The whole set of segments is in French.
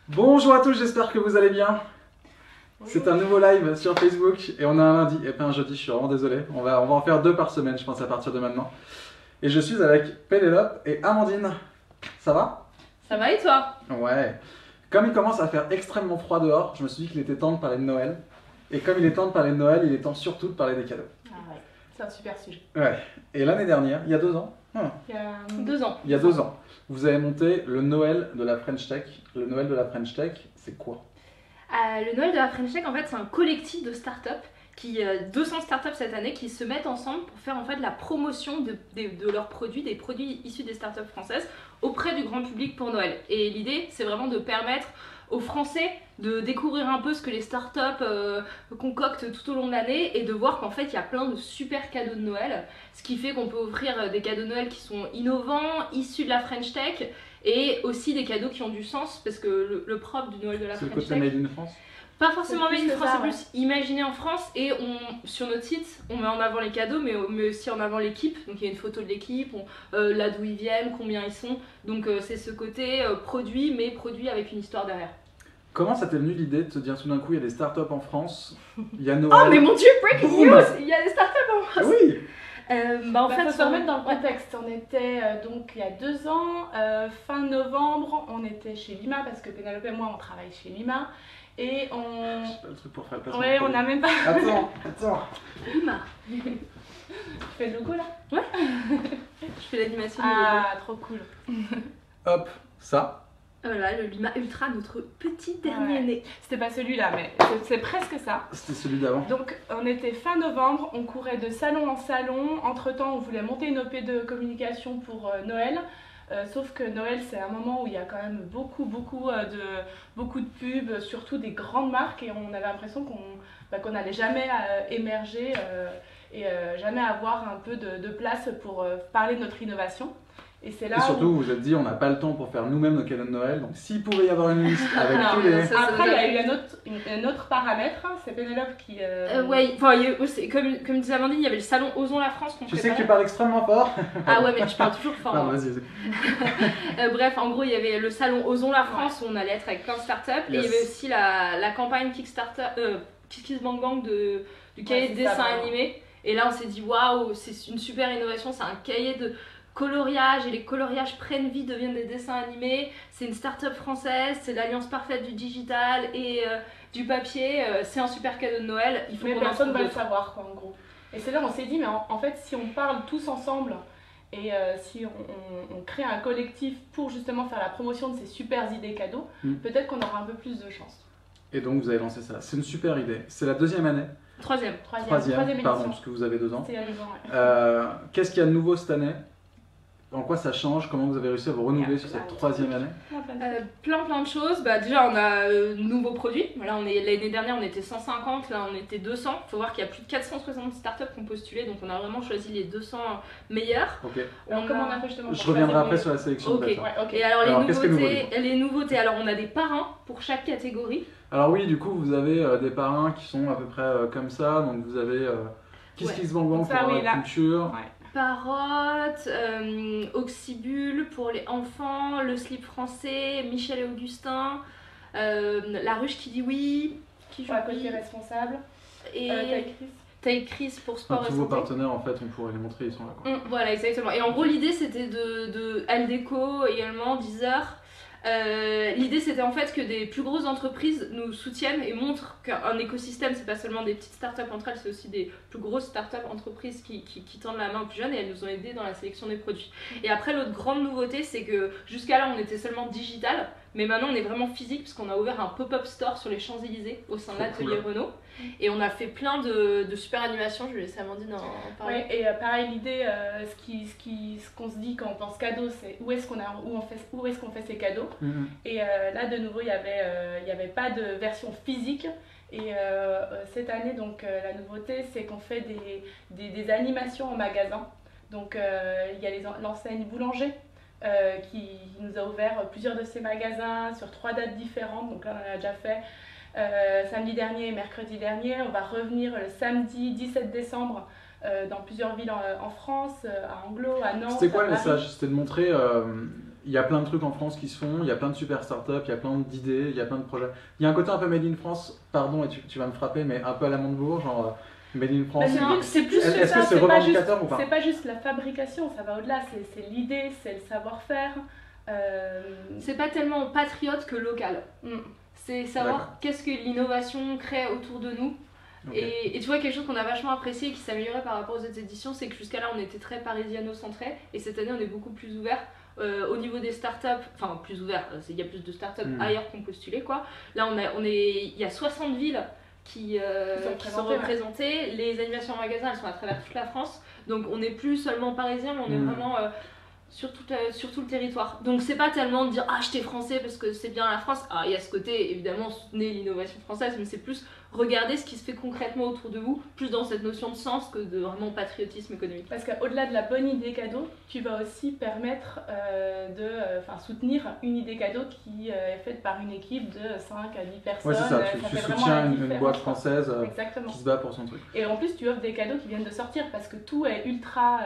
Bonjour à tous, j'espère que vous allez bien. Bonjour. C'est un nouveau live sur Facebook et on a un lundi et pas un jeudi, je suis vraiment désolé. On va en faire 2 par semaine, je pense, à partir de maintenant. Et je suis avec Pénélope et Amandine. Ça va? Ça va et toi? Ouais. Comme il commence à faire extrêmement froid dehors, je me suis dit qu'il était temps de parler de Noël. Et comme il est temps de parler de Noël, il est temps surtout de parler des cadeaux. Ah ouais, c'est un super sujet. Ouais. Et l'année dernière, il y a 2 ans, Il y a 2 ans. il y a 2 ans, vous avez monté le Noël de la French Tech. Le Noël de la French Tech, c'est quoi? Le Noël de la French Tech, en fait, c'est un collectif de startups, 200 startups cette année, qui se mettent ensemble pour faire en fait la promotion de leurs produits, des produits issus des startups françaises, auprès du grand public pour Noël. Et l'idée, c'est vraiment de permettre aux Français de découvrir un peu ce que les startups concoctent tout au long de l'année et de voir qu'en fait il y a plein de super cadeaux de Noël, ce qui fait qu'on peut offrir des cadeaux de Noël qui sont innovants, issus de la French Tech et aussi des cadeaux qui ont du sens parce que le propre du Noël de la C'est le French côté Tech, Made in France? pas forcément C'est made in plus France, ça, c'est plus imaginé en France et sur notre site on met en avant les cadeaux mais aussi en avant l'équipe, donc il y a une photo de l'équipe, là d'où ils viennent, combien ils sont, donc c'est ce côté produit mais produit avec une histoire derrière. Comment ça t'est venu l'idée de te dire tout d'un coup il y a des startups en France, il y a Noël? Oh mais mon dieu, breaking Boum. news, il y a des startups en Ah France. oui. En fait, Faut se remettre dans le ouais. contexte. On était donc il y a 2 ans, fin novembre, on était chez Lima parce que Pénélope et moi on travaille chez Lima et on. J'ai pas le truc pour faire le placement. Ouais, on n'a même pas. Attends. Lima. Tu fais le logo là? Je fais l'animation du logo. Ah, trop cool. Hop, ça. Voilà, le Lima Ultra, notre petit dernier Ouais. né. C'était pas celui-là, mais c'est presque ça. C'était celui d'avant. Donc on était fin novembre, on courait de salon en salon. Entre-temps, on voulait monter une OP de communication pour Noël. Sauf que Noël, c'est un moment où il y a quand même beaucoup de pubs, surtout des grandes marques, et on avait l'impression qu'on n'allait jamais émerger et jamais avoir un peu de place pour parler de notre innovation. Et c'est là Et surtout, où... vous vous êtes dit, on n'a pas le temps pour faire nous-mêmes nos cadeaux de Noël, donc s'il pouvait y avoir une liste avec Non, tous mais les. ça, Après, il y a eu un autre paramètre, c'est Pénélope qui... Ouais, enfin, comme disait Amandine, il y avait le salon Osons la France qu'on Tu sais que tu préparait. parles extrêmement fort. Ah ouais, mais tu parles toujours fort. Pardon, hein. vas-y. Bref, en gros, il y avait le salon Osons la France où on allait être avec plein de startups. Et il y Yes. avait aussi la campagne Kickstarter, KissKissBankBank du cahier de c'est ça, dessin vraiment. animé. Et là, on s'est dit, waouh, c'est une super innovation, c'est un cahier de coloriage et les coloriages prennent vie, deviennent des dessins animés. C'est une start-up française, c'est l'alliance parfaite du digital et du papier. C'est un super cadeau de Noël. Il faut Mais qu'on en personne ne trouve va le d'autres. savoir, quoi, en gros. Et c'est là où on s'est dit, mais en fait, si on parle tous ensemble et si on crée un collectif pour justement faire la promotion de ces super idées cadeaux, peut-être qu'on aura un peu plus de chance. Et donc, vous avez lancé ça. C'est une super idée. C'est la 2e année. Troisième. Troisième Pardon, édition. parce que vous avez 2 ans. C'était il y a 2 ans, ouais. Qu'est-ce qu'il y a de nouveau cette année? En quoi ça change? Comment vous avez réussi à vous renouveler sur cette 3e année? Plein de choses. Bah, déjà, on a de nouveaux produits. Voilà, l'année dernière, on était 150, là, on était 200. Il faut voir qu'il y a plus de 460 startups qui ont postulé, donc on a vraiment choisi les 200 meilleurs. Ok. Alors, comment on a fait justement pour Je reviendrai choisir après les- sur la sélection Ok. de data. Ouais, ok. Et alors, Alors, qu'est-ce qu'il y a de nouveau, les nouveautés, alors on a des parrains pour chaque catégorie. Alors oui, du coup, vous avez des parrains qui sont à peu près comme ça. Donc vous avez KissKissBankBank Donc ça, pour oui, la là. culture. Ouais. Parotte, Oxybul pour les enfants, Le Slip français, Michel et Augustin, La Ruche qui dit oui, qui Pour la joue oui, côté responsable. et Taille Chris. Taille Chris pour sport Enfin, et tous vos santé. partenaires, en fait, on pourrait les montrer, ils sont là. Quoi. Voilà, exactement. Et en gros, l'idée c'était de Aldeco également, Deezer. L'idée c'était en fait que des plus grosses entreprises nous soutiennent et montrent qu'un écosystème c'est pas seulement des petites startups entre elles, c'est aussi des plus grosses startups entreprises qui tendent la main aux plus jeunes et elles nous ont aidés dans la sélection des produits. Et après l'autre grande nouveauté c'est que jusqu'à là on était seulement digital, mais maintenant on est vraiment physique parce qu'on a ouvert un pop-up store sur les Champs-Élysées au sein de Trop l'atelier cool. Renault et on a fait plein de super animations, je vais laisser Amandine en parler. Ouais, et pareil, l'idée, ce qu'on se dit quand on pense cadeau, c'est où est-ce qu'on fait ces cadeaux. Mhm. Et là, de nouveau, il y avait pas de version physique. Et cette année, donc, la nouveauté, c'est qu'on fait des animations en magasin. Donc, il y a l'enseigne Boulanger qui nous a ouvert plusieurs de ses magasins sur 3 dates différentes. Donc là, on en a déjà fait samedi dernier et mercredi dernier. On va revenir le samedi 17 décembre dans plusieurs villes en France, à Anglo, à Nantes. C'était quoi à le Paris. message? C'était de montrer il y a plein de trucs en France qui se font, il y a plein de super startups, il y a plein d'idées, il y a plein de projets. Il y a un côté un peu Made in France, pardon, et tu vas me frapper, mais un peu à la Montebourg, genre Made in France. C'est plus que Est-ce ça, que c'est revendicateur ou pas? c'est pas juste la fabrication, ça va au-delà, c'est l'idée, c'est le savoir-faire. C'est pas tellement patriote que local. C'est savoir D'accord. qu'est-ce que l'innovation crée autour de nous. Ok. Et tu vois, quelque chose qu'on a vachement apprécié et qui s'améliorait par rapport aux autres éditions, c'est que jusqu'à là on était très parisiano-centré et cette année on est beaucoup plus ouvert. Au niveau des startups, enfin plus ouvert, il y a plus de startups ailleurs qu'on postulait quoi. Là il y a 60 villes qui sont représentées. Les animations en magasin elles sont à travers toute la France, donc on n'est plus seulement parisien mais on est vraiment sur tout le territoire. Donc c'est pas tellement de dire achetez français parce que c'est bien la France. Alors il y a ce côté évidemment soutenez l'innovation française, mais c'est plus regarder ce qui se fait concrètement autour de vous, plus dans cette notion de sens que de vraiment patriotisme économique. Parce qu'au-delà de la bonne idée cadeau, tu vas aussi permettre de soutenir une idée cadeau qui est faite par une équipe de 5 à 10 personnes. Ouais, c'est ça, tu soutiens une boîte française qui se bat pour son truc. Et en plus, tu offres des cadeaux qui viennent de sortir parce que tout est ultra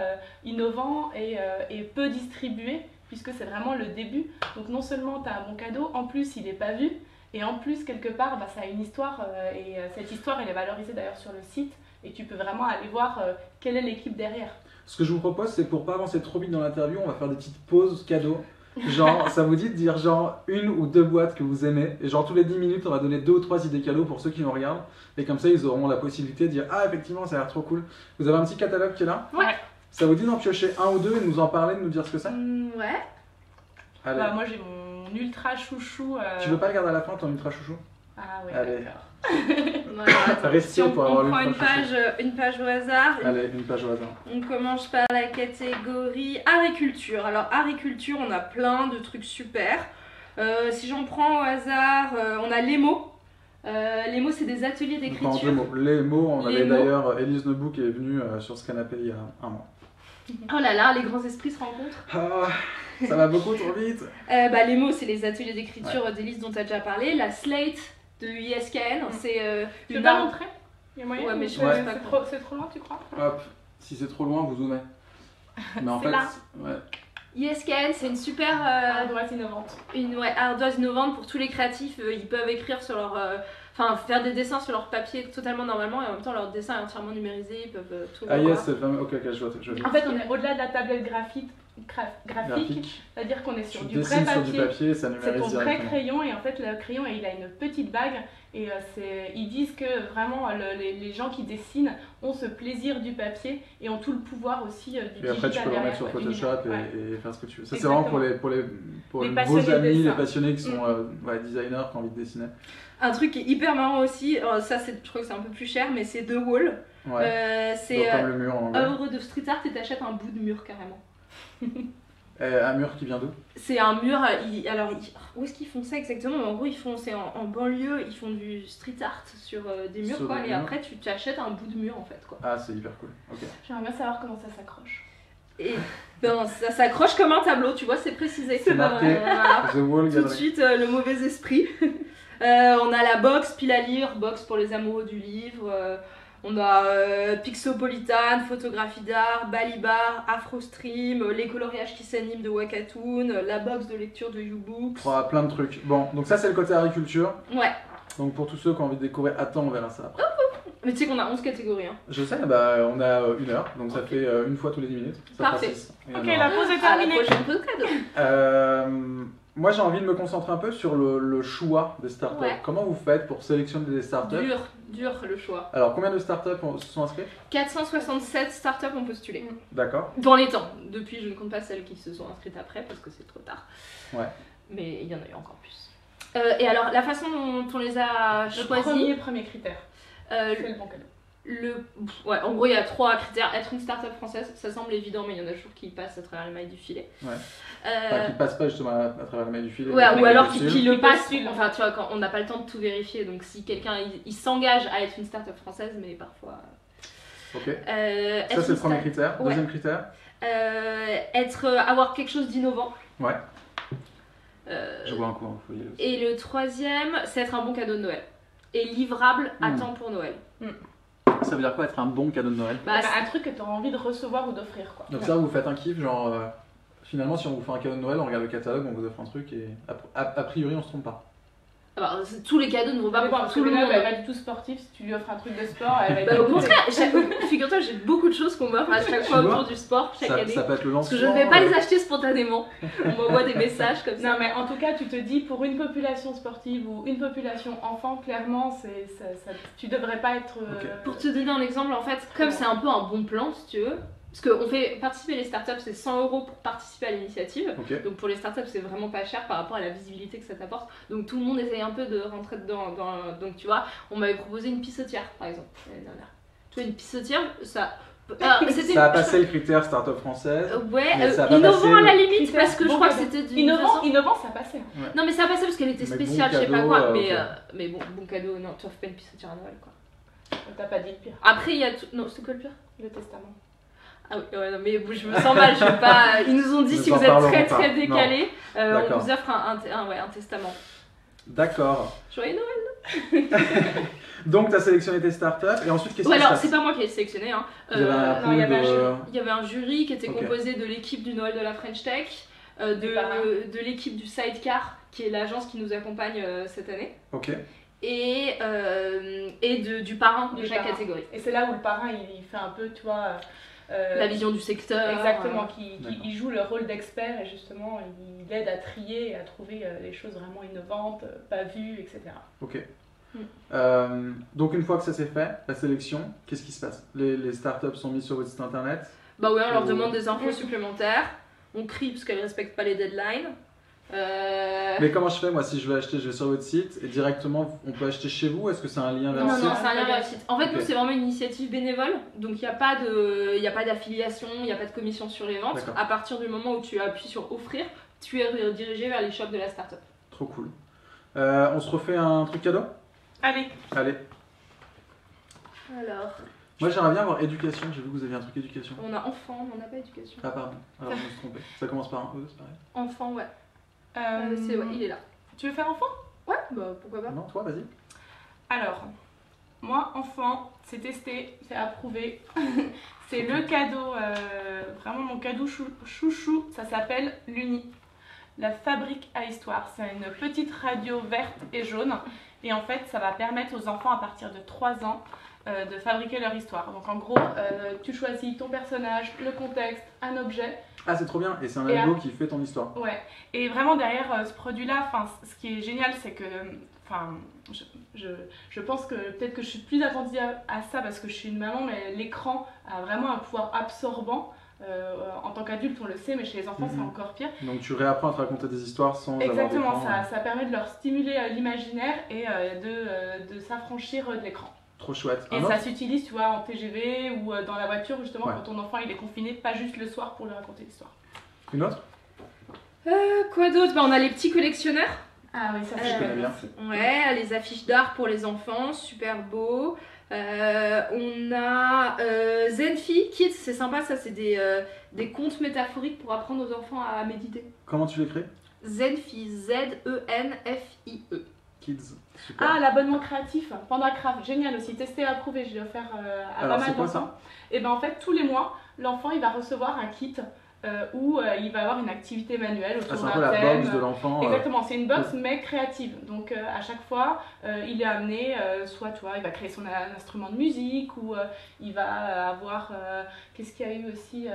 innovant et peu distribué, puisque c'est vraiment le début. Donc non seulement tu as un bon cadeau, en plus il n'est pas vu. Et en plus, quelque part, ça a une histoire, et cette histoire, elle est valorisée d'ailleurs sur le site, et tu peux vraiment aller voir quelle est l'équipe derrière. Ce que je vous propose, c'est pour pas avancer trop vite dans l'interview, on va faire des petites pauses cadeaux. Genre, ça vous dit de dire genre une ou deux boîtes que vous aimez, et genre tous les 10 minutes, on va donner 2 ou 3 idées cadeaux pour ceux qui nous regardent, et comme ça, ils auront la possibilité de dire ah, effectivement, ça a l'air trop cool. Vous avez un petit catalogue qui est là? Ouais. Ça vous dit d'en piocher un ou deux et de nous en parler, de nous dire ce que c'est? Ouais. Allez. Moi, j'ai mon ultra chouchou. Tu veux pas le garder à la fin, ton ultra chouchou? Ah oui, allez. d'accord. Voilà, si on prend une page au hasard. Allez, une page au hasard. On commence par la catégorie agriculture. Alors agriculture, on a plein de trucs super. Si j'en prends au hasard, on a les mots. Les mots, c'est des ateliers d'écriture. Deux mots. Les mots, on avait d'ailleurs Élise Nebou qui est venue sur ce canapé il y a un mois. Oh là là, les grands esprits se rencontrent. Ah, ça va beaucoup trop vite. Les mots, c'est les ateliers d'écriture d'Élise dont tu as déjà parlé. La Slate de ISKN, c'est tu peux pas montrer? Il y a moyen? Ouais, mais je ouais. C'est trop loin, tu crois? Hop, si c'est trop loin, vous zoomez. Mais en fait, là. Ouais. ISKN, c'est une super ardoise innovante. Ardoise innovante pour tous les créatifs. Ils peuvent écrire sur leur. Faire des dessins sur leur papier totalement normalement et en même temps leur dessin est entièrement numérisé, ils peuvent tout voir. Ah yes, c'est le fameux. Ok, je vois. En fait, on est au-delà de la tablette graphique, c'est-à-dire qu'on est sur du vrai papier, ça c'est ton vrai crayon et en fait le crayon il a une petite bague et ils disent que vraiment les gens qui dessinent ont ce plaisir du papier et ont tout le pouvoir aussi du digital. Et après tu peux le remettre sur Photoshop et faire ce que tu veux. Ça c'est vraiment pour vos amis, les passionnés qui sont designers qui ont envie de dessiner. Un truc qui est hyper marrant aussi, ça je crois que c'est un peu plus cher mais c'est The Wall. Ouais. C'est comme le mur en anglais. œuvre de street art et t'achètes un bout de mur carrément. Un mur qui vient d'où? C'est un mur, où est-ce qu'ils font ça exactement? En gros, c'est en banlieue, ils font du street art sur des murs, quoi, et après tu t'achètes un bout de mur en fait, quoi. Ah, c'est hyper cool, ok. J'aimerais bien savoir comment ça s'accroche. Et ça s'accroche comme un tableau, tu vois, c'est précisé. C'est marqué The Wall Gallery. Tout de suite, le mauvais esprit. On a la box, pile à lire, box pour les amoureux du livre. On a Pixopolitan, photographie d'art, Balibar, AfroStream, les coloriages qui s'animent de Wakatoon, la box de lecture de YouBooks. Plein de trucs. Bon, donc ça c'est le côté agriculture. Ouais. Donc pour tous ceux qui ont envie de découvrir, attends, on verra ça après. Mais tu sais qu'on a 11 catégories. Hein. Je sais, on a 1 heure, donc ça fait une fois tous les 10 minutes. Ça parfait. Ok, la pause est terminée. À la prochaine pause cadeau. Moi j'ai envie de me concentrer un peu sur le choix des startups. Ouais. Comment vous faites pour sélectionner des startups? Dur le choix. Alors combien de startups se sont inscrites? 467 startups ont postulé. D'accord. Dans les temps. Depuis, je ne compte pas celles qui se sont inscrites après parce que c'est trop tard. Ouais. Mais il y en a eu encore plus. Et alors, la façon dont on les a choisis. Premier critère. C'est le bon cadeau. En gros, il y a 3 critères. Être une start-up française, ça semble évident, mais il y en a toujours qui passent à travers les mailles du filet. Ouais. Qui passent pas justement à travers les mailles du filet. Ouais, ou alors qui le passent. Enfin, tu vois, quand on n'a pas le temps de tout vérifier, donc si quelqu'un il s'engage à être une start-up française, mais parfois. Ok. Ça, c'est le premier critère. Deuxième critère. Avoir quelque chose d'innovant. Ouais. Je vois un coup en foyer aussi. Et le troisième, c'est être un bon cadeau de Noël. Et livrable à temps pour Noël. Ça veut dire quoi être un bon cadeau de Noël? Un truc que tu auras envie de recevoir ou d'offrir, quoi. Donc ça, vous faites un kiff, genre, je Finalement, si on vous fait un cadeau de Noël, on regarde le catalogue, on vous offre un truc et a priori, on se trompe pas. Alors, tous les cadeaux ne vont pas Mais bon, pour tout le Léna, monde. elle va être tout sportive, si tu lui offres un truc de sport, elle va Bah, être au contraire, figure-toi, j'ai beaucoup de choses qu'on m'offre à chaque fois Tu vois, autour du sport, chaque année. Ça peut être le Parce lancement. que je ne vais pas les acheter spontanément. On m'envoie des messages comme ça. Non, mais en tout cas, tu te dis, pour une population sportive ou une population enfant, clairement, tu devrais pas être... Ok. Pour te donner un exemple, en fait, comme c'est un peu un bon plan, si tu veux, parce qu'on fait participer les startups, c'est 100 € pour participer à l'initiative. Ok. Donc pour les startups, c'est vraiment pas cher par rapport à la visibilité que ça t'apporte. Donc tout le monde essaye un peu de rentrer dedans. Donc tu vois, on m'avait proposé une pissotière, par exemple, l'année dernière. Tu vois, une pissotière, ça... c'était Ça a passé le critère start-up française. Ouais, mais ça a pas innovant passé à la le limite, critère parce que je bon crois que cadeau. c'était d'une Innovant, façon- innovant, ça passait. Non mais ça a passé parce qu'elle était Mais spéciale, bon je sais pas cadeau, quoi. ok. Mais bon cadeau, non, tu offres pas une pissotière à Noël, quoi. T'as pas dit le pire, Après, il y a tout... Non, c'est quoi le pire? le testament. Ah oui, ouais, non, mais je me sens mal, je veux pas... Ils nous ont dit, Nous si en vous êtes parlerons très pas. très décalés, on D'accord. vous offre un testament. D'accord. Joyeux Noël. Donc, tu as sélectionné tes startups et ensuite, qu'est-ce Ouais, qui se alors passe? c'est pas moi qui ai sélectionné, hein. Il y avait un non, il y pool avait un jury. Il y avait un jury qui était Ok. composé de l'équipe du Noël de la French Tech, Des parrains. de l'équipe du Sidecar, qui est l'agance qui nous accompagne cette année, Ok. et du parrain de Du chaque parrain. catégorie. Et c'est là où le parrain, il fait un peu, tu vois... La vision du secteur. Exactement, D'accord. il joue le rôle d'expert et justement, il aide à trier et à trouver les choses vraiment innovantes, pas vues, etc. Ok. Mm. Donc, une fois que ça s'est fait, la sélection, qu'est-ce qui se passe? Les startups sont mises sur votre site internet. Bah ouais, on leur Ou- demande des infos supplémentaires, on crie parce qu'elles respectent pas les deadlines. Mais comment je fais moi si je veux acheter? Je vais sur votre site et directement on peut acheter chez vous? Est-ce que c'est un lien vers Non, le non, site? c'est un lien vers le site. En fait, Ok. nous, c'est vraiment une initiative bénévole, donc il n'y a pas d'affiliation, il n'y a pas de commission sur les ventes. D'accord. À partir du moment où tu appuies sur offrir, tu es redirigé vers les shops de la startup. Trop cool. On se refait un truc cadeau? Allez, Allez. Alors, Moi j'aimerais bien avoir éducation. J'ai vu que vous aviez un truc éducation. on a enfant, mais on n'a pas éducation. Ah pardon. Alors je me suis trompé. Ça commence par un E, c'est pareil. Enfant, ouais. euh, Il est là. tu veux faire enfant? Ouais, bah pourquoi pas. Non, toi vas-y. Alors, moi, enfant, c'est testé, c'est approuvé. C'est le cadeau, vraiment mon cadeau chouchou, ça s'appelle l'Uni. La fabrique à histoire. C'est une petite radio verte et jaune. Et en fait, ça va permettre aux enfants à partir de 3 ans de fabriquer leur histoire. Donc en gros, tu choisis ton personnage, le contexte, un objet. Ah c'est trop bien. Et c'est un Et algo qui fait ton histoire. Ouais. Et vraiment derrière ce produit-là, ce qui est génial, c'est que... Je pense que peut-être que je suis plus attentive à ça parce que je suis une maman, mais l'écran a vraiment un pouvoir absorbant. En tant qu'adulte, on le sait, mais chez les enfants, c'est encore pire. Donc tu réapprends à te raconter des histoires sans Exactement, avoir d'écran. ça permet de leur stimuler l'imaginaire et de s'affranchir de l'écran. Trop chouette. Et Un ça autre s'utilise, tu vois, en TGV ou dans la voiture, justement, Ouais. quand ton enfant il est confiné, pas juste le soir pour lui raconter l'histoire. Une autre? Quoi d'autre? Bah on a les petits collectionneurs. Ah oui, ça Je connais bien. Ouais, les affiches d'art pour les enfants, super beau. On a Zenfi Kids, c'est sympa, ça c'est des contes métaphoriques pour apprendre aux enfants à méditer. Comment tu l'écris? Zenfi, Z-E-N-F-I-E. Kids. Super. Ah, l'abonnement créatif, PandaCraft, génial aussi, testé et approuvé, je l'ai offert à Alors, pas c'est mal quoi d'enfants. Et ben en fait, tous les mois, l'enfant il va recevoir un kit où il va avoir une activité manuelle Ah, autour c'est un peu d'un la thème. box de l'enfant. Exactement, c'est une box mais créative. Donc à chaque fois, il est amené, soit tu vois, il va créer son instrument de musique ou il va avoir, qu'est-ce qu'il y a eu aussi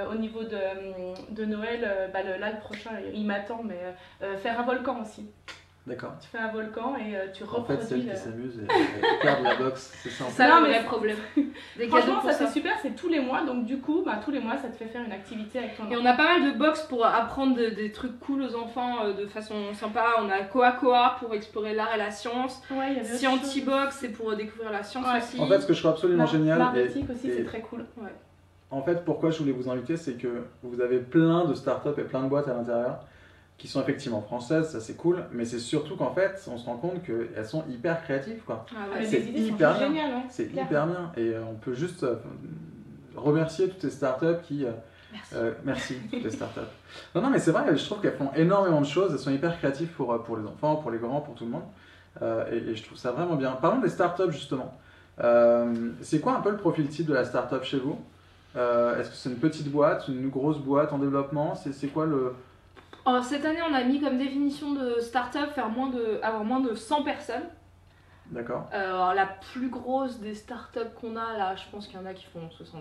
au niveau de Noël, là le prochain, il m'attend, mais faire un volcan aussi. D'accord. Tu fais un volcan et tu En fait, c'est reproduis. elle qui s'amuse et elle perd de la box, c'est ça en C'est fait. ça Non, le mais vrai problème. Des cadeaux Franchement, pour ça c'est super, c'est tous les mois, donc du coup, tous les mois, ça te fait faire une activité avec ton Et enfant. on a pas mal de box pour apprendre des trucs cool aux enfants de façon sympa. On a Koa pour explorer l'art et la science. Ouais, il y avait autre Scienti chose. Box, c'est pour découvrir la science Ouais. aussi. En fait, ce que je trouve absolument génial, L'art et- nautique aussi, et- c'est très cool. en fait, pourquoi je voulais vous inviter, c'est que vous avez plein de startups et plein de boîtes à l'intérieur qui sont effectivement françaises, ça c'est cool, mais c'est surtout qu'en fait, on se rend compte qu'elles sont hyper créatives, quoi. Ah Ah, ouais. mais c'est les idées sont hyper bien. géniales, ouais. C'est clair. hyper bien et on peut juste remercier toutes ces startups qui... Merci. merci, toutes les startups. Non, mais c'est vrai, je trouve qu'elles font énormément de choses, elles sont hyper créatives pour les enfants, pour les grands, pour tout le monde. Et je trouve ça vraiment bien. Parlons des startups justement. C'est quoi un peu le profil type de la startup chez vous? Est-ce que c'est une petite boîte, une grosse boîte en développement? C'est quoi le... Alors, cette année, on a mis comme définition de start-up avoir moins de 100 personnes. D'accord. Alors, la plus grosse des startups qu'on a là, je pense qu'il y en a qui font 60-80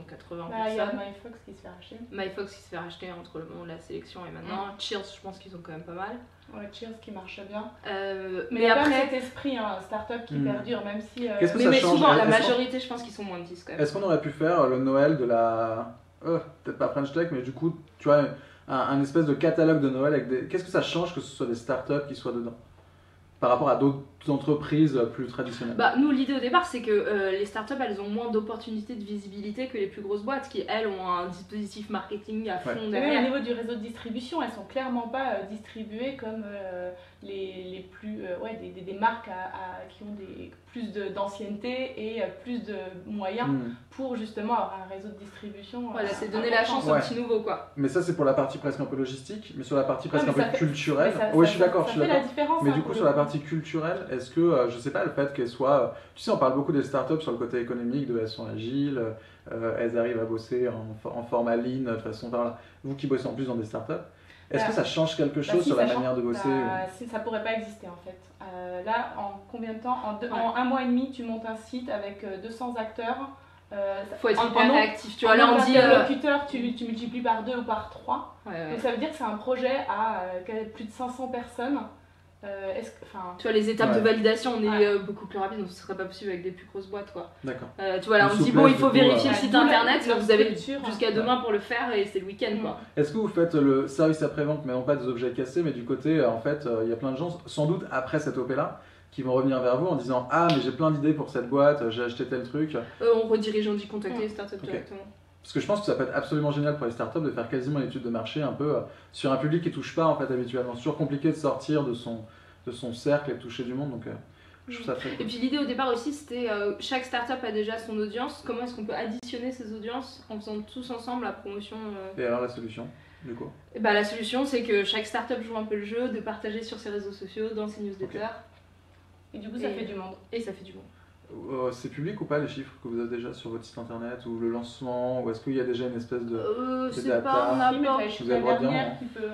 Il y a personnes. MyFox qui se fait racheter. MyFox qui se fait racheter entre le moment de la sélection et maintenant. Cheers, je pense qu'ils ont quand même pas mal. Ouais, Cheers qui marche bien. Mais il y a quand même après, cet esprit, hein, start-up qui perdure, même si. Qu'est-ce que mais ça mais change? souvent, la Est-ce qu'on- majorité, je pense qu'ils sont moins de 10 quand même. Est-ce qu'on aurait pu faire le Noël de la... peut-être pas French Tech, mais du coup, tu vois, un espèce de catalogue de Noël avec des... Qu'est-ce que ça change que ce soit des startups qui soient dedans? Par rapport à d'autres entreprises plus traditionnelles. Bah, nous, l'idée au départ, c'est que les startups, elles ont moins d'opportunités de visibilité que les plus grosses boîtes qui, elles, ont un dispositif marketing à fond Et même derrière. au niveau du réseau de distribution, elles sont clairement pas distribuées comme les plus des marques qui ont plus d'ancienneté et plus de moyens pour justement avoir un réseau de distribution. Voilà, c'est donner la chance aux petits nouveaux, quoi. Mais ça, c'est pour la partie presque un peu logistique, mais sur la partie presque Ouais, un peu mais ça fait- culturelle. mais ça- Oui, ça- je suis d'accord, ça je suis fait la d'accord. différence, Mais hein, du coup, pour sur le la partie culturelle, est-ce que, je sais pas, le fait qu'elles soient. Tu sais, on parle beaucoup des startups sur le côté économique, de elles sont agiles, elles arrivent à bosser en format lean, de façon. Voilà. Vous qui bossez en plus dans des startups, est-ce que ça change quelque chose si, sur la ça manière change. de bosser Si, ça pourrait pas exister en fait. Là, en combien de temps en un mois et demi, tu montes un site avec 200 acteurs. Faut être en hyper nombre- réactif. Tu vois, là, on dit. interlocuteurs, tu multiplies par 2 ou par 3. Ouais. Donc ça veut dire que c'est un projet à plus de 500 personnes. Tu vois, les étapes de validation, on est Ouais. beaucoup plus rapide, donc ce serait pas possible avec des plus grosses boîtes, quoi. D'accord. Tu vois, là, Une on dit, souplesse, bon, il du faut coup, vérifier le Ouais, site d'où internet, leur vous avez structure. jusqu'à demain pour le faire et c'est le week-end, quoi. Est-ce que vous faites le service après-vente, mais non pas des objets cassés, mais du côté, en fait, il y a plein de gens, sans doute après cette OP-là, qui vont revenir vers vous en disant ah mais j'ai plein d'idées pour cette boîte, j'ai acheté tel truc. On redirige, on dit contacter les startups directement. Parce que je pense que ça peut être absolument génial pour les startups de faire quasiment une étude de marché un peu sur un public qui touche pas en fait habituellement. C'est toujours compliqué de sortir de son cercle et de toucher du monde, donc je trouve ça très cool. Et puis l'idée au départ aussi c'était chaque startup a déjà son audience, comment est-ce qu'on peut additionner ces audiences en faisant tous ensemble la promotion Et alors la solution du coup? Et bah, la solution c'est que chaque startup joue un peu le jeu, de partager sur ses réseaux sociaux, dans ses newsletters. Et du coup, ça fait du monde. Et ça fait du monde. C'est public ou pas les chiffres que vous avez déjà sur votre site internet ou le lancement, ou est-ce qu'il y a déjà une espèce de C'est data? pas, on a Oui, mais pas. t'as Vous avez le droit de dire, dernière non? qui peut.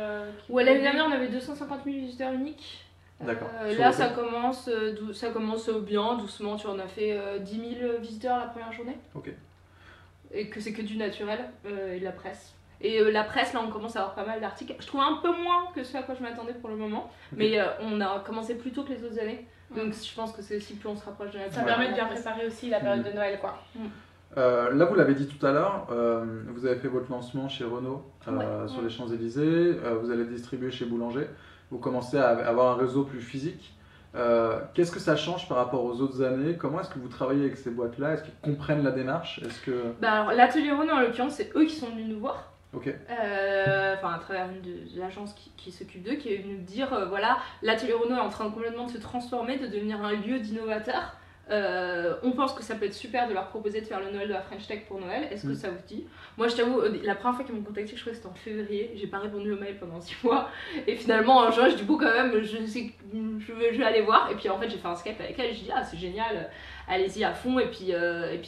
Ouais, l'année dernière on avait 250 000 visiteurs uniques. D'accord. Là ça commence bien, doucement, tu en as fait 10 000 visiteurs la première journée. Ok. Et que c'est que du naturel et de la presse. Et la presse, là, on commence à avoir pas mal d'articles. Je trouve un peu moins que ce à quoi je m'attendais pour le moment. Ok. Mais on a commencé plus tôt que les autres années. Donc je pense que c'est aussi plus on se rapproche de la Ça permet de bien préparer aussi la période de Noël, quoi. Là, vous l'avez dit tout à l'heure, vous avez fait votre lancement chez Renault sur les Champs-Élysées, vous allez distribuer chez Boulanger, vous commencez à avoir un réseau plus physique. Qu'est-ce que ça change par rapport aux autres années? Comment est-ce que vous travaillez avec ces boîtes-là? Est-ce qu'ils comprennent la démarche? Est-ce que... alors, l'atelier Renault, en l'occurrence, c'est eux qui sont venus nous voir. Ok. Enfin, à travers une de l'agence qui s'occupe d'eux, qui est venue nous dire voilà, l'atelier Renault est en train complètement de se transformer, de devenir un lieu d'innovateur. On pense que ça peut être super de leur proposer de faire le Noël de la French Tech pour Noël. Est-ce que ça vous dit? Moi, je t'avoue, la première fois qu'ils m'ont contacté, je crois que c'était en février. J'ai pas répondu au mail pendant 6 mois. Et finalement, en juin, je dis bon, quand même, je vais aller voir. Et puis en fait, j'ai fait un Skype avec elle. Je dis ah, c'est génial, allez-y à fond. Et puis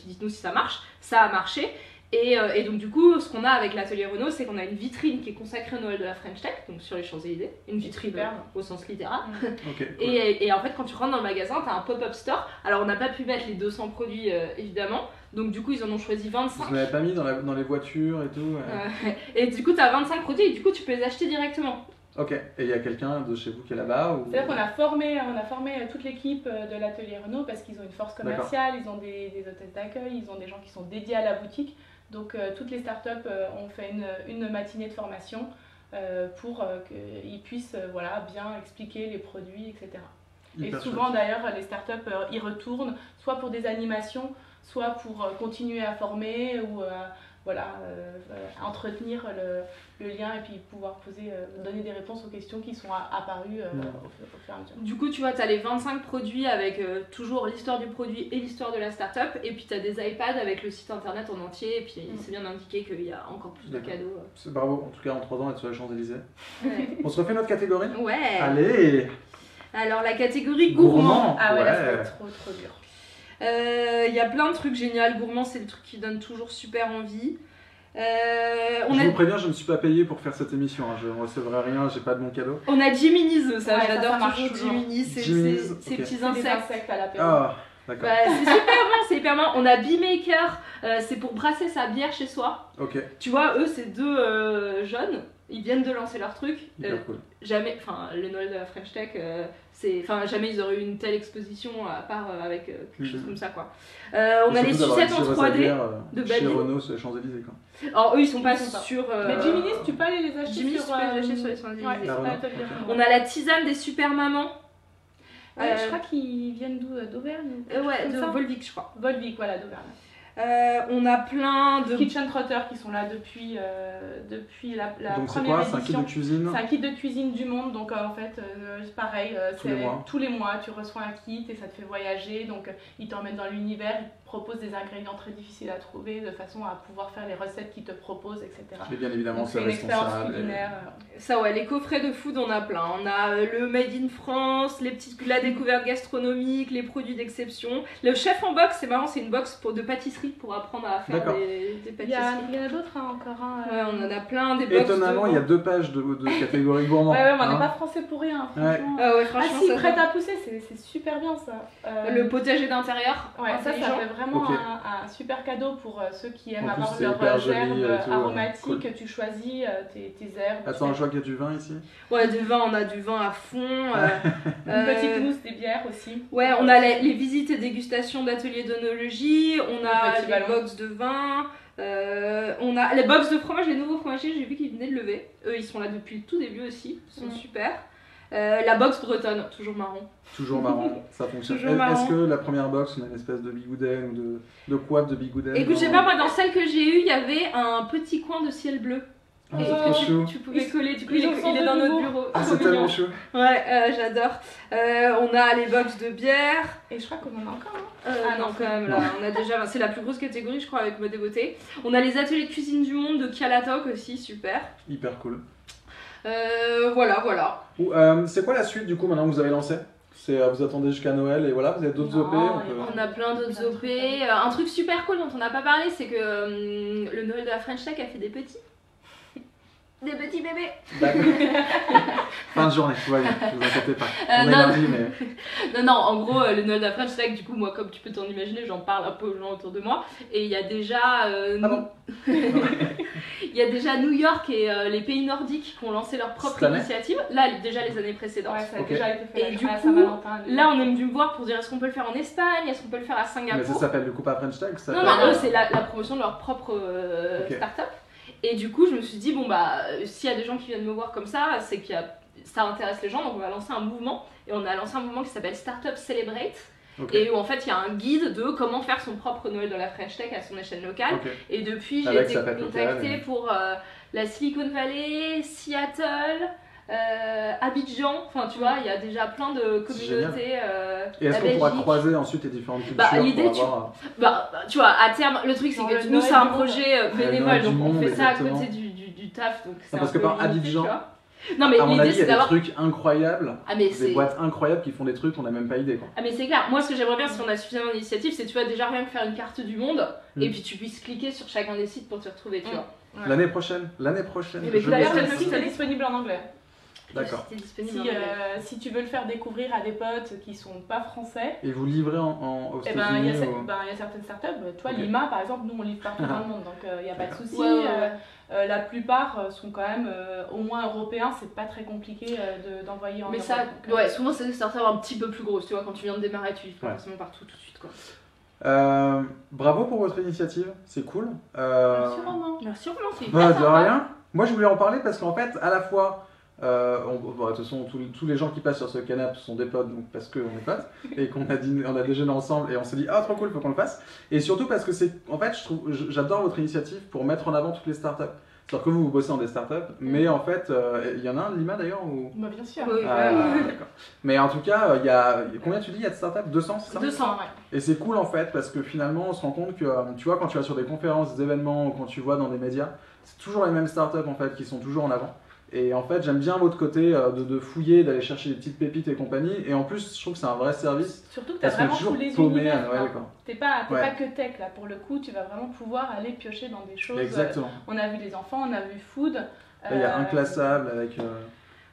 dites-nous si ça marche. Ça a marché. Et donc du coup, ce qu'on a avec l'atelier Renault, c'est qu'on a une vitrine qui est consacrée au Noël de la French Tech, donc sur les Champs-Élysées, une vitrine au sens littéral. Ok, cool. Et en fait, quand tu rentres dans le magasin, tu as un pop-up store. Alors on n'a pas pu mettre les 200 produits évidemment, donc du coup ils en ont choisi 25. Vous n'avez pas mis dans les voitures et tout? Et du coup tu as 25 produits et du coup tu peux les acheter directement. Ok, et il y a quelqu'un de chez vous qui est là-bas ou... C'est-à-dire qu'on a formé toute l'équipe de l'atelier Renault parce qu'ils ont une force commerciale, ils ont des hôtels d'accueil, ils ont des gens qui sont dédiés à la boutique. Donc toutes les startups ont fait une matinée de formation pour qu'ils puissent bien expliquer les produits, etc. Hyper Et souvent chouette. d'ailleurs les startups y retournent, soit pour des animations, soit pour continuer à former ou entretenir le lien et puis pouvoir donner des réponses aux questions qui sont apparues au fur et à mesure. Du coup tu vois, tu as les 25 produits avec toujours l'histoire du produit et l'histoire de la startup, et puis tu as des iPads avec le site internet en entier, et puis c'est bien indiqué qu'il y a encore plus de cadeaux. C'est bravo, en tout cas en 3 ans être sur les Champs-Élysées. Ouais. On se refait notre catégorie? Ouais. Allez! Alors la catégorie gourmand. Ah ouais, là ça va ouais. être trop dur. Il y a plein de trucs géniaux. Gourmand, c'est le truc qui donne toujours super envie. On Je a, vous préviens, je ne suis pas payé pour faire cette émission, hein. Je ne recevrai rien, j'ai pas de bon cadeau. on a Jiminy's, ça Ouais, j'adore ça marche toujours toujours. Jiminy's, Jiminy's, ces ok. petits C'est des insectes. insectes à l'apéro. Ah, d'accord. Bah, c'est super bon, c'est hyper bon. On a Beemaker, c'est pour brasser sa bière chez soi. Ok, Tu vois, eux, c'est deux jeunes, ils viennent de lancer leur truc. hyper cool. Jamais, enfin, le Noël de la French Tech, jamais ils auraient eu une telle exposition à part avec quelque chose comme ça, quoi. On a les sucettes en 3D de chez Babi. Renault sur les Champs-Élysées, quoi. Alors, eux, ils sont pas Ils sont pas. sur. Mais Jiminy's, tu peux aller les acheter Jiminy's, sur... tu peux les acheter sur les Champs-Élysées. Ouais, Ah, c'est Renault, pas top, ok. On a la tisane des super mamans. Ouais, je crois qu'ils viennent d'où, d'Auvergne ou quelque Ouais, chose de comme ça. Volvic, je crois. Volvic, voilà, d'Auvergne. On a plein de. Kitchen Trotter qui sont là depuis la Donc c'est première quoi? C'est un kit édition. de cuisine? C'est un kit de cuisine du monde, donc en fait, c'est pareil, Tous les mois. tu reçois un kit et ça te fait voyager, donc ils t'emmènent dans l'univers, ils te proposent des ingrédients très difficiles à trouver de façon à pouvoir faire les recettes qu'ils te proposent, etc. Et bien évidemment, Donc c'est c'est une expérience responsable. culinaire. Ça, ouais, les coffrets de food, on a plein. On a le Made in France, la découverte gastronomique, les produits d'exception. Le chef en box, c'est marrant, c'est une box de pâtisserie pour apprendre à faire D'accord. des Il y pâtisseries. en a d'autres, hein, encore un. Ouais, on en a plein, des box Étonnamment, il y a 2 pages de catégorie gourmand. Ouais, on hein. n'est pas français pour rien, Ouais. franchement. Ah ouais, Ah franchement, si, ça prêt à pousser, c'est super bien ça. Le potager d'intérieur, Ouais, ça intelligent. fait vraiment Ok. un super cadeau pour ceux qui aiment En plus, avoir c'est leurs hyper joli herbes et tout, aromatiques. cool. Tu choisis tes herbes. Attends, tu je vois qu'il y a du vin ici. Ouais, du vin, on a du vin à fond. fais une petite mousse, des bières aussi. Ouais, on a les visites et dégustations d'ateliers d'œnologie, on a petit les ballon. box de vin, on a les box de fromage, les nouveaux fromagers, j'ai vu qu'ils venaient de lever. Eux, ils sont là depuis le tout début aussi, ils sont super. La box bretonne, toujours marrant. Toujours marrant, ça fonctionne. Toujours Est-ce marrant. que la première box, on a une espèce de bigouden ou de coiffe de bigouden? Écoute, je sais pas, moi dans celle que j'ai eue, il y avait un petit coin de ciel bleu. Ah, Et c'est que trop chou. tu pouvais coller, du coup ils il ont est changé dans de notre mot. bureau. Ah, Trop c'est tellement mignon. chou. Ouais, j'adore. On a les box de bière. Et je crois qu'on en a encore. Ah non, quand même, là, on a déjà, c'est la plus grosse catégorie, je crois, avec Mode et Beauté. On a les ateliers de cuisine du monde de Kialatok aussi, super. Hyper cool. Voilà. C'est quoi la suite du coup maintenant que vous avez lancé? Vous attendez jusqu'à Noël et voilà, vous avez d'autres Non, OP? On a plein d'autres OP. Un truc super cool dont on n'a pas parlé, c'est que le Noël de la French Tech a fait des petits. Des petits bébés. D'accord. Fin de journée, tout va bien, ne vous inquiétez pas. On est non. lundi, mais. Non, en gros, le Noël de la French Tech, du coup, moi, comme tu peux t'en imaginer, j'en parle un peu aux gens autour de moi. Et il y a déjà. Ah bon? Il y a déjà New York et les pays nordiques qui ont lancé leur propre Cette année? initiative. Là, déjà les années précédentes. Ouais, ça a Ok. déjà été fait Et du à coup, Saint-Valentin. Là, on est venu me voir pour dire est-ce qu'on peut le faire en Espagne, est-ce qu'on peut le faire à Mais ça Singapour. s'appelle le Coupe à French Tech? Ça Non, s'appelle- eux, c'est la promotion de leur propre Ok. start-up. Et du coup, je me suis dit, bon, bah, s'il y a des gens qui viennent me voir comme ça, c'est que ça intéresse les gens, donc on va lancer un mouvement. Et on a lancé un mouvement qui s'appelle Startup Celebrate. Ok. Et où en fait, il y a un guide de comment faire son propre Noël de la French Tech à son échelle locale. Ok. Et depuis, j'ai Avec été sa fête locale, contactée pour la Silicon Valley, Seattle, Abidjan. Enfin, tu vois, il y a déjà plein de communautés. Et est-ce la qu'on pourra Belgique. croiser ensuite les différentes cultures Bah, l'idée, pour tu- avoir... Bah, tu vois, à terme, le truc, c'est Genre que le nous, Noël c'est un du monde. projet Le bénévole, Noël donc du on monde, fait ça à exactement. côté du taf. Donc c'est parce un que peu par limité, Abidjan, tu vois. Non, mais À mon l'idée, avis, il y c'est a des d'avoir. trucs incroyables, Ah, mais des c'est. boîtes incroyables qui font des trucs qu'on n'a même pas idée, quoi. Ah mais c'est clair, moi ce que j'aimerais bien si on a suffisamment d'initiatives, c'est tu vois déjà rien que faire une carte du monde Mm. et puis tu puisses cliquer sur chacun des sites pour te retrouver, tu Mm. vois. Ouais. L'année prochaine, Eh ben, je D'ailleurs, vais le faire site ça. est disponible en anglais. D'accord. C'était disponible Si, en anglais. si tu veux le faire découvrir à des potes qui sont pas français, Et vous livrez aux eh ben, il y a États-Unis il y a certaines startups. Toi, Ok. Lima, par exemple, nous on livre partout dans le monde, donc il n'y a pas de souci. Ouais. La plupart sont quand même au moins européens, c'est pas très compliqué d'envoyer en Mais Europe, ça, donc, ouais, souvent c'est des startups un petit peu plus grosses, tu vois, quand tu viens de démarrer, tu livres pas Ouais. forcément partout tout de suite, quoi. Bravo pour votre initiative, c'est cool. Merci Romain. Merci Romain, c'est Bah, hyper de sympa. rien. Moi, je voulais en parler parce qu'en fait, à la fois, bon, de toute façon, tous les gens qui passent sur ce canapé sont des potes, donc parce qu'on est potes, et qu'on a dîné, on a déjeuné ensemble, et on s'est dit, ah, trop cool, faut qu'on le fasse. Et surtout parce que c'est, en fait, j'adore votre initiative pour mettre en avant toutes les startups. C'est-à-dire que vous bossez dans des startups, mais en fait, il y en a un, Lima d'ailleurs ou... Bah, bien sûr. Oui. Ah, d'accord. Mais en tout cas, il y a combien tu dis, il y a de startups? 200, c'est ça? 200, ouais. Et c'est cool en fait parce que finalement on se rend compte que tu vois quand tu vas sur des conférences, des événements ou quand tu vois dans des médias, c'est toujours les mêmes startups en fait qui sont toujours en avant. Et en fait, j'aime bien votre côté de fouiller, d'aller chercher des petites pépites et compagnie. Et en plus, je trouve que c'est un vrai service. Surtout que tu as Parce qu'on est vraiment toujours tous les paumé à univers. Noël, quoi. T'es pas Ouais. que tech là, pour le coup, tu vas vraiment pouvoir aller piocher dans des choses. Exactement. On a vu les enfants, on a vu food. Là, il y a Inclassable avec.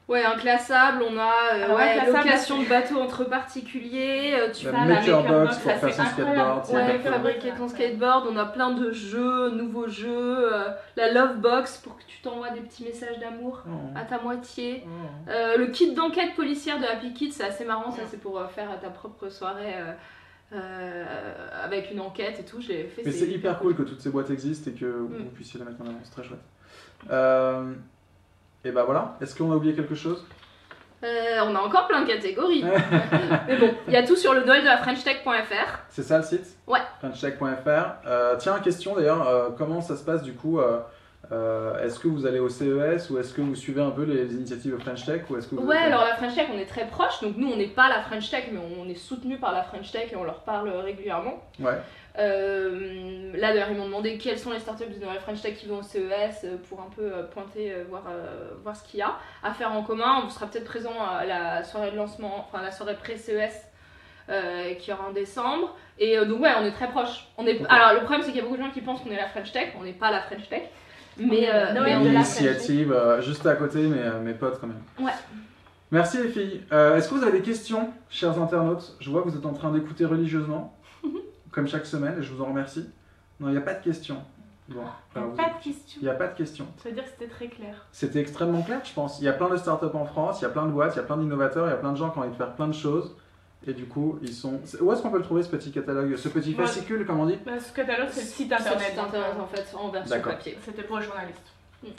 Ouais, Inclassable, on a Ah ouais, Inclassable, location de bateaux entre particuliers, tu La vas à la Maker Maker Box Box, pour ça, faire c'est son incroyable. skateboard. c'est ouais, exactement. fabriquer ton skateboard, on a plein de jeux, nouveaux jeux, la Love Box pour que tu t'envoies des petits messages d'amour Oh. à ta moitié. Oh. Le kit d'enquête policière de Happy Kid, c'est assez marrant, ça c'est pour faire ta propre soirée avec une enquête et tout, je l'ai fait. Mais c'est hyper cool que toutes ces boîtes existent et que vous puissiez les mettre en avant, c'est très chouette. Et bah voilà, est-ce qu'on a oublié quelque chose? On a encore plein de catégories. Mais bon, il y a tout sur le Noël de la FrenchTech.fr. C'est ça le site? Ouais. FrenchTech.fr. Tiens, question d'ailleurs, comment ça se passe du coup est-ce que vous allez au CES ou est-ce que vous suivez un peu les initiatives de French Tech ou est-ce que vous Ouais, êtes- alors la French Tech, on est très proche. Donc nous, on n'est pas la French Tech, mais on est soutenu par la French Tech et on leur parle régulièrement. Ouais. Là d'ailleurs ils m'ont demandé quelles sont les startups du Noël French Tech qui vont au CES pour un peu pointer, voir ce qu'il y a à faire en commun. On sera peut-être présent à la soirée de lancement, enfin la soirée pré-CES qui aura en décembre. Et donc ouais, on est très proches. Alors le problème c'est qu'il y a beaucoup de gens qui pensent qu'on est la French Tech, on n'est pas la French Tech. Mais, Noël on de est la L'initiative juste à côté, mais mes potes quand même. Ouais. Merci les filles. Est-ce que vous avez des questions, chers internautes? Je vois que vous êtes en train d'écouter religieusement, comme chaque semaine, et je vous en remercie. Non, il n'y a pas de questions. Bon, alors, Pas de questions. il n'y a pas de questions. Ça veut dire que c'était très clair. C'était extrêmement clair, je pense. Il y a plein de startups en France, il y a plein de boîtes, il y a plein d'innovateurs, il y a plein de gens qui ont envie de faire plein de choses. Et du coup, ils sont. Où est-ce qu'on peut le trouver ce petit catalogue, ce petit Ouais. fascicule, comme on dit? Bah, ce catalogue, c'est le site C'est internet. site internet en fait, en version D'accord. papier. C'était pour les journalistes.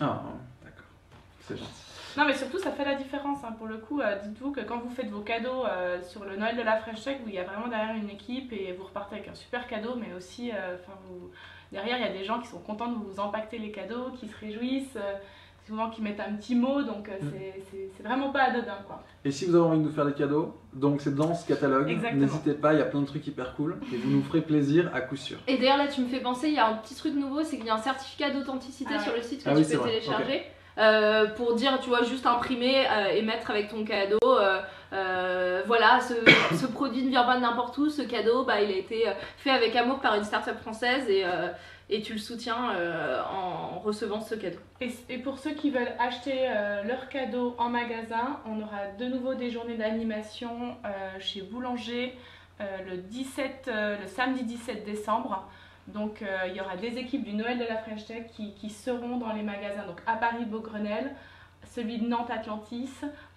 Ah, d'accord. C'est gentil. Non, mais surtout, ça fait la différence. Hein. Pour le coup, dites-vous que quand vous faites vos cadeaux sur le Noël de la French Tech, où il y a vraiment derrière une équipe et vous repartez avec un super cadeau, mais aussi, derrière, il y a des gens qui sont contents de vous empaqueter les cadeaux, qui se réjouissent, souvent qui mettent un petit mot, donc c'est vraiment pas anodin, quoi. Et si vous avez envie de nous faire des cadeaux, donc c'est dans ce catalogue, Exactement. n'hésitez pas, il y a plein de trucs hyper cool et vous nous ferez plaisir à coup sûr. Et d'ailleurs là tu me fais penser, il y a un petit truc nouveau, c'est qu'il y a un certificat d'authenticité Ah ouais. sur le site que Ah tu oui, c'est peux vrai, télécharger. Pour dire, tu vois, juste imprimer et mettre avec ton cadeau, voilà, ce produit ne vient pas de n'importe où, ce cadeau, bah, il a été fait avec amour par une start-up française et tu le soutiens en recevant ce cadeau. Et pour ceux qui veulent acheter leur cadeau en magasin, on aura de nouveau des journées d'animation chez Boulanger le samedi 17 décembre. Donc il y aura des équipes du Noël de la French Tech qui seront dans les magasins, donc à Paris-Beaugrenelle, celui de Nantes-Atlantis,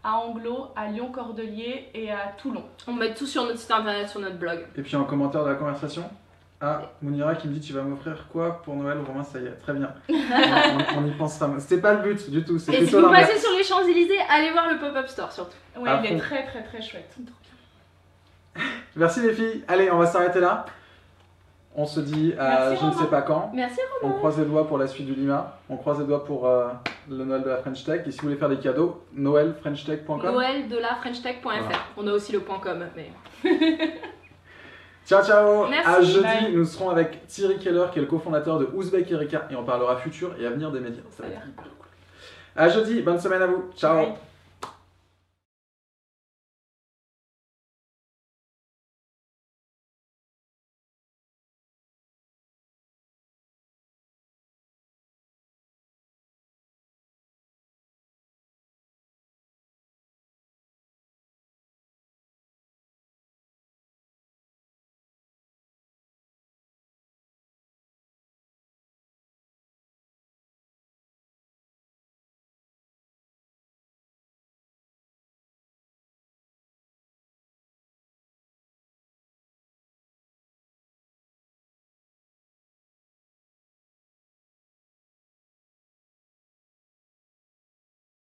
à Anglo, à Lyon-Cordelier et à Toulon. On met tout sur notre site internet, sur notre blog. Et puis en commentaire de la conversation, Mounira qui me dit tu vas m'offrir quoi pour Noël? Romain, ça y est, très bien. on y pensera. C'était pas le but du tout, c'est Et si plutôt vous l'inverse. passez sur les Champs-Élysées, allez voir le pop-up store surtout. Ouais, À il fond. est très très très chouette. Merci les filles, allez, on va s'arrêter là. On se dit à Merci, je ne sais Romain. pas quand. Merci. On croise les doigts pour la suite du Lima. On croise les doigts pour le Noël de la French Tech. Et si vous voulez faire des cadeaux, noelfrenchtech.com. Noël de la FrenchTech.fr. Voilà. On a aussi le .com, mais... Ciao ciao. Merci. À jeudi, Bye. nous serons avec Thierry Keller qui est le cofondateur de Ouzbek Erika et on parlera futur et avenir des médias. Ça va être hyper cool. À jeudi, bonne semaine à vous. Ciao. Bye.